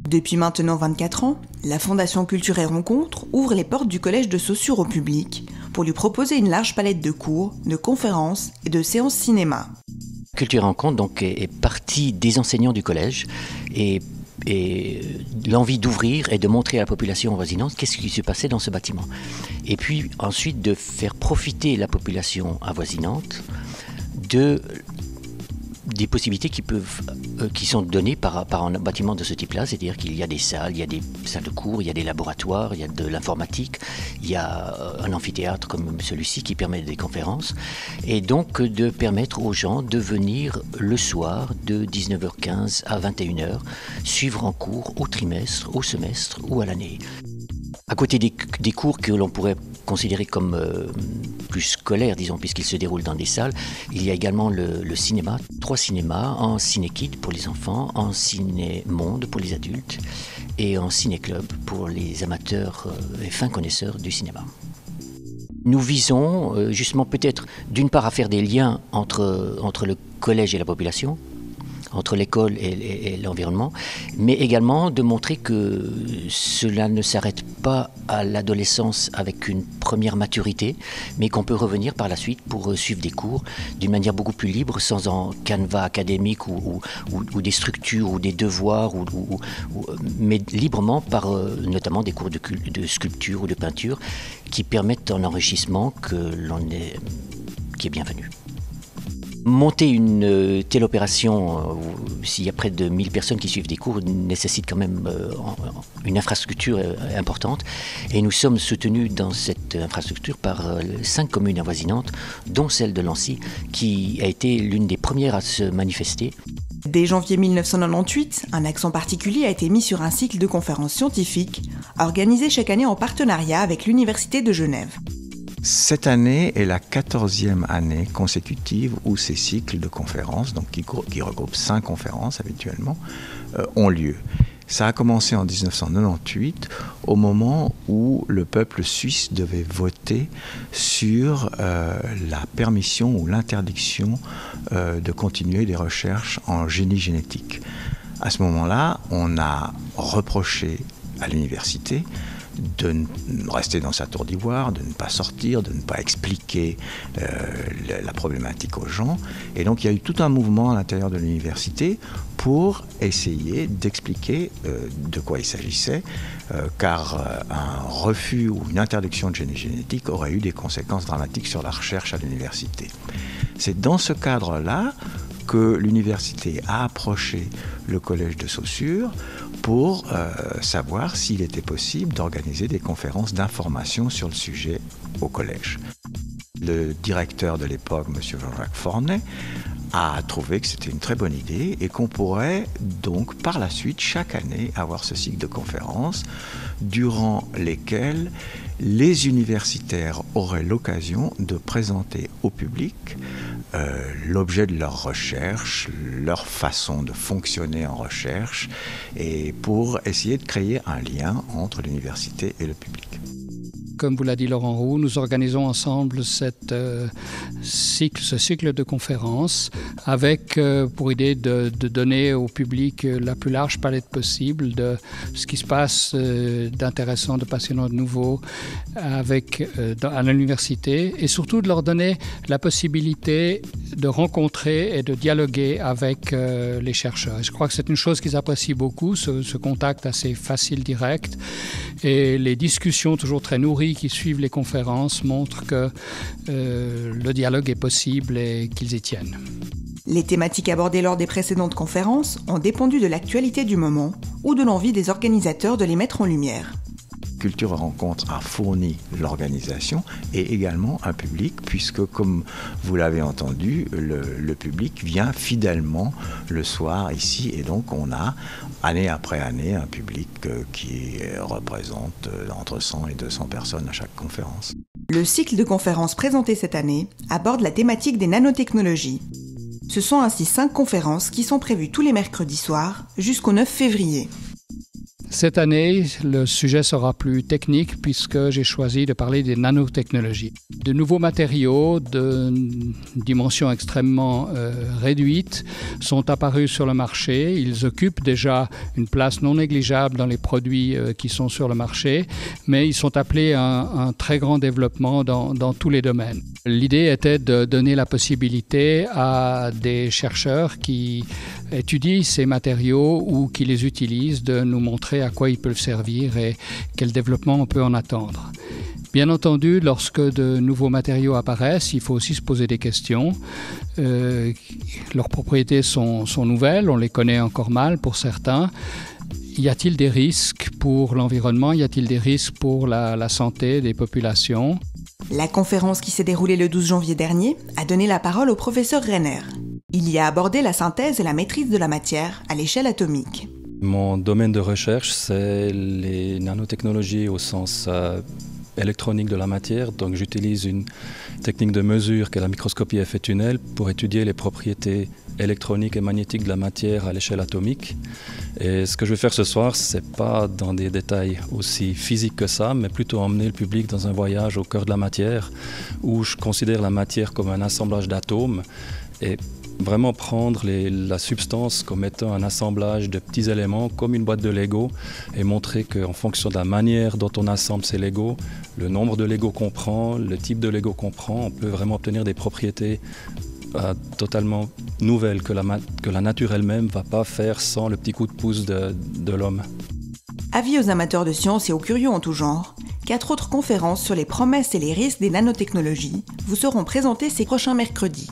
Depuis maintenant 24 ans, la Fondation Culture et Rencontres ouvre les portes du collège de Saussure au public pour lui proposer une large palette de cours, de conférences et de séances cinéma. Culture et Rencontres donc, est partie des enseignants du collège et l'envie d'ouvrir et de montrer à la population avoisinante qu'est-ce qui se passait dans ce bâtiment. Et puis ensuite de faire profiter la population avoisinante des possibilités qui sont données par un bâtiment de ce type-là, c'est-à-dire qu'il y a des salles, il y a des salles de cours, il y a des laboratoires, il y a de l'informatique, il y a un amphithéâtre comme celui-ci qui permet des conférences, et donc de permettre aux gens de venir le soir de 19h15 à 21h, suivre un cours au trimestre, au semestre ou à l'année. À côté des cours que l'on pourrait considérer comme plus scolaires, disons, puisqu'ils se déroulent dans des salles, il y a également le cinéma, 3 cinémas, en ciné-kid pour les enfants, en ciné-monde pour les adultes et en ciné-club pour les amateurs et fins connaisseurs du cinéma. Nous visons justement peut-être d'une part à faire des liens entre le collège et la population, entre l'école et l'environnement, mais également de montrer que cela ne s'arrête pas à l'adolescence avec une première maturité, mais qu'on peut revenir par la suite pour suivre des cours d'une manière beaucoup plus libre, sans un canevas académique ou des structures ou des devoirs, mais librement par notamment des cours de sculpture ou de peinture qui permettent un enrichissement qui est bienvenu. Monter une telle opération, s'il y a près de 1000 personnes qui suivent des cours, nécessite quand même une infrastructure importante. Et nous sommes soutenus dans cette infrastructure par 5 communes avoisinantes, dont celle de Lancy, qui a été l'une des premières à se manifester. Dès janvier 1998, un accent particulier a été mis sur un cycle de conférences scientifiques, organisé chaque année en partenariat avec l'Université de Genève. Cette année est la 14e année consécutive où ces cycles de conférences, donc qui regroupent 5 conférences habituellement, ont lieu. Ça a commencé en 1998, au moment où le peuple suisse devait voter sur la permission ou l'interdiction de continuer des recherches en génie génétique. À ce moment-là, on a reproché à l'université de rester dans sa tour d'ivoire, de ne pas sortir, de ne pas expliquer la problématique aux gens. Et donc il y a eu tout un mouvement à l'intérieur de l'université pour essayer d'expliquer de quoi il s'agissait, car un refus ou une interdiction de génie génétique aurait eu des conséquences dramatiques sur la recherche à l'université. C'est dans ce cadre-là que l'université a approché le collège de Saussure pour savoir s'il était possible d'organiser des conférences d'information sur le sujet au collège. Le directeur de l'époque, M. Jean-Jacques Fornet, a trouvé que c'était une très bonne idée et qu'on pourrait donc par la suite, chaque année, avoir ce cycle de conférences durant lesquelles les universitaires auraient l'occasion de présenter au public l'objet de leur recherche, leur façon de fonctionner en recherche, et pour essayer de créer un lien entre l'université et le public. Comme vous l'a dit Laurent Roux, nous organisons ensemble ce cycle de conférences avec pour idée de donner au public la plus large palette possible de ce qui se passe d'intéressant, de passionnant, de nouveau à l'université, et surtout de leur donner la possibilité de rencontrer et de dialoguer avec les chercheurs. Et je crois que c'est une chose qu'ils apprécient beaucoup, ce contact assez facile, direct, et les discussions toujours très nourries qui suivent les conférences montrent que le dialogue est possible et qu'ils y tiennent. Les thématiques abordées lors des précédentes conférences ont dépendu de l'actualité du moment ou de l'envie des organisateurs de les mettre en lumière. Culture et Rencontres a fourni l'organisation et également un public, puisque comme vous l'avez entendu, le public vient fidèlement le soir ici, et donc on a année après année un public qui représente entre 100 et 200 personnes à chaque conférence. Le cycle de conférences présenté cette année aborde la thématique des nanotechnologies. Ce sont ainsi 5 conférences qui sont prévues tous les mercredis soirs jusqu'au 9 février. Cette année, le sujet sera plus technique puisque j'ai choisi de parler des nanotechnologies. De nouveaux matériaux de dimension extrêmement réduite sont apparus sur le marché. Ils occupent déjà une place non négligeable dans les produits qui sont sur le marché, mais ils sont appelés à un très grand développement dans tous les domaines. L'idée était de donner la possibilité à des chercheurs qui étudient ces matériaux ou qui les utilisent de nous montrer à quoi ils peuvent servir et quel développement on peut en attendre. Bien entendu, lorsque de nouveaux matériaux apparaissent, il faut aussi se poser des questions. Leurs propriétés sont nouvelles, on les connaît encore mal pour certains. Y a-t-il des risques pour l'environnement? Y a-t-il des risques pour la santé des populations? La conférence qui s'est déroulée le 12 janvier dernier a donné la parole au professeur Renner. Il y a abordé la synthèse et la maîtrise de la matière à l'échelle atomique. Mon domaine de recherche, c'est les nanotechnologies au sens électronique de la matière. Donc j'utilise une technique de mesure qu'est la microscopie effet tunnel pour étudier les propriétés électroniques et magnétiques de la matière à l'échelle atomique. Et ce que je vais faire ce soir, c'est pas dans des détails aussi physiques que ça, mais plutôt emmener le public dans un voyage au cœur de la matière, où je considère la matière comme un assemblage d'atomes et vraiment prendre la substance comme étant un assemblage de petits éléments comme une boîte de Lego et montrer qu'en fonction de la manière dont on assemble ces Legos, le nombre de Legos qu'on prend, le type de Lego qu'on prend, on peut vraiment obtenir des propriétés totalement nouvelles que la nature elle-même ne va pas faire sans le petit coup de pouce de l'homme. Avis aux amateurs de sciences et aux curieux en tout genre, 4 autres conférences sur les promesses et les risques des nanotechnologies vous seront présentées ces prochains mercredis.